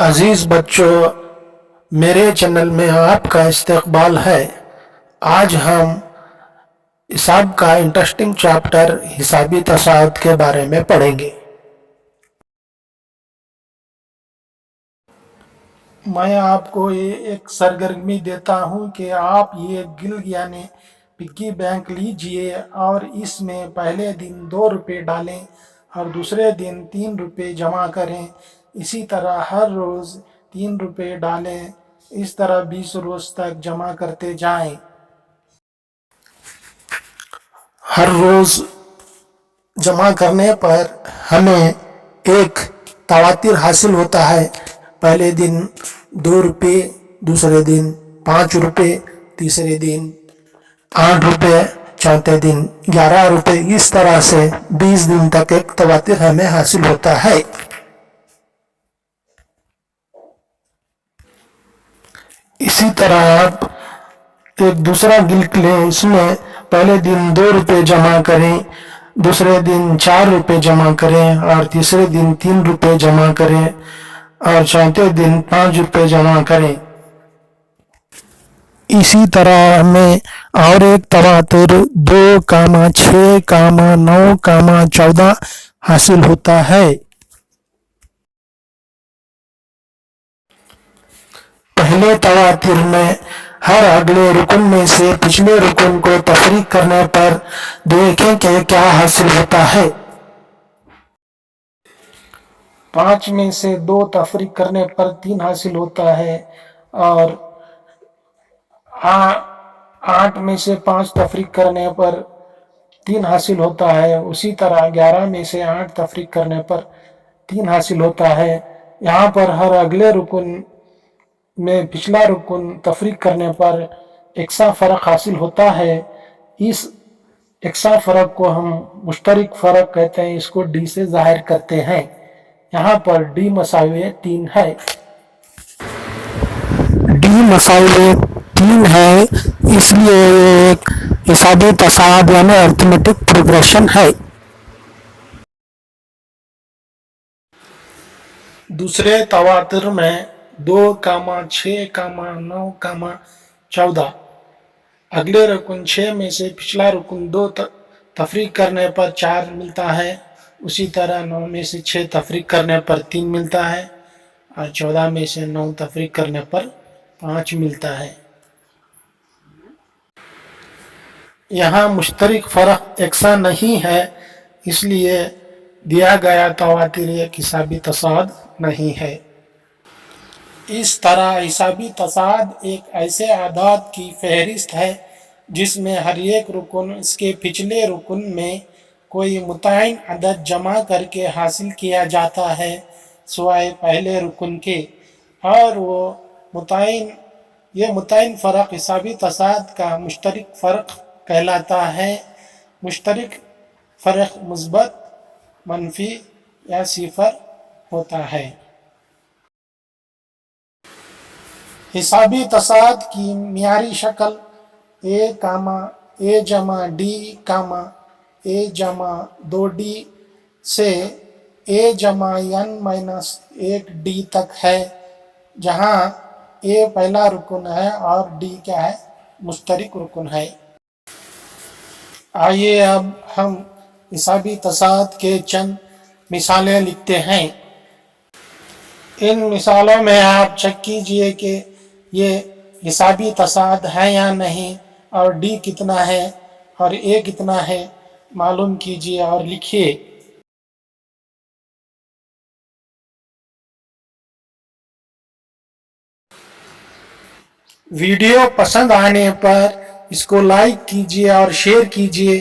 عزیز بچوں، میرے چینل میں آپ کا استقبال ہے۔ آج ہم حساب کا انٹرسٹنگ چیپٹر حسابی تصاعد کے بارے میں پڑھیں گے۔ میں آپ کو ایک سرگرمی دیتا ہوں کہ آپ یہ گلد یعنی پگی بینک لیجئے اور اس میں پہلے دن 2 روپے ڈالیں اور دوسرے دن 3 روپے جمع کریں۔ اسی طرح ہر روز 3 روپے ڈالیں، اس طرح 20 روز تک جمع کرتے جائیں۔ ہر روز جمع کرنے پر ہمیں ایک تواتر حاصل ہوتا ہے۔ پہلے دن 2 روپے، دوسرے دن 5 روپے، تیسرے دن 8 روپے، چوتھے دن 11 روپے، اس طرح سے 20 دن تک ایک تواتر ہمیں حاصل ہوتا ہے۔ اسی طرح آپ ایک دوسرا گلک لیں، اس میں پہلے دن 2 روپے جمع کریں، دوسرے دن 4 روپے جمع کریں اور تیسرے دن 3 روپے جمع کریں اور چوتھے دن 5 روپے جمع کریں۔ اسی طرح ہمیں اور ایک تواتر 2,6,9,14 حاصل ہوتا ہے۔ پہلے تواتر میں ہر اگلے رکن میں سے پچھلے رکن کو تفریق کرنے پر دیکھیں کہ کیا حاصل ہوتا ہے۔ 5 میں سے 2 تفریق کرنے پر 3 حاصل ہوتا ہے اور 8 میں سے 5 تفریق کرنے پر 3 حاصل ہوتا ہے۔ اسی طرح 11 میں سے 8 تفریق کرنے پر 3 حاصل ہوتا ہے۔ یہاں پر ہر اگلے رکن میں پچھلا رکن تفریق کرنے پر یکساں فرق حاصل ہوتا ہے۔ اس یکساں فرق کو ہم مشترک فرق کہتے ہیں، اس کو ڈی سے ظاہر کرتے ہیں۔ یہاں پر ڈی مساوی 3 ہے۔ ڈی مساوی 3 ہے، اس لیے یہ ایک حسابی تصاعد یعنی ارتھمیٹک پروگریشن ہے۔ دوسرے تواتر میں 2,6,9,14 اگلے رکن 6 میں سے پچھلا رکن 2 تفریق کرنے پر 4 ملتا ہے۔ اسی طرح 9 میں سے 6 تفریق کرنے پر 3 ملتا ہے اور 14 میں سے 9 تفریق کرنے پر 5 ملتا ہے۔ یہاں مشترک فرق یکساں نہیں ہے، اس لیے دیا گیا تواتر ایک حسابی تصاعد نہیں ہے۔ اس طرح حسابی تصاعد ایک ایسے اعداد کی فہرست ہے جس میں ہر ایک رکن اس کے پچھلے رکن میں کوئی متعین عدد جمع کر کے حاصل کیا جاتا ہے سوائے پہلے رکن کے، اور یہ متعین فرق حسابی تصاعد کا مشترک فرق کہلاتا ہے۔ مشترک فرق مثبت، منفی یا صفر ہوتا ہے۔ حسابی تصاعد کی معیاری شکل A جمع D A جمع 2D سے A جمع n-1 D تک ہے، جہاں A پہلا رکن ہے اور D کیا ہے؟ مشترک رکن ہے۔ آئیے اب ہم حسابی تصاعد کے چند مثالیں لکھتے ہیں۔ ان مثالوں میں آپ چیک کیجئے کہ یہ حسابی تصاعد ہے یا نہیں اور ڈی کتنا ہے اور اے کتنا ہے، معلوم کیجئے اور لکھیے۔ ویڈیو پسند آنے پر اس کو لائک کیجئے اور شیئر کیجئے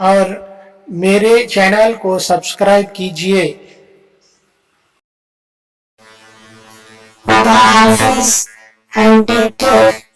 اور میرے چینل کو سبسکرائب کیجئے۔ خدا حافظ and take care.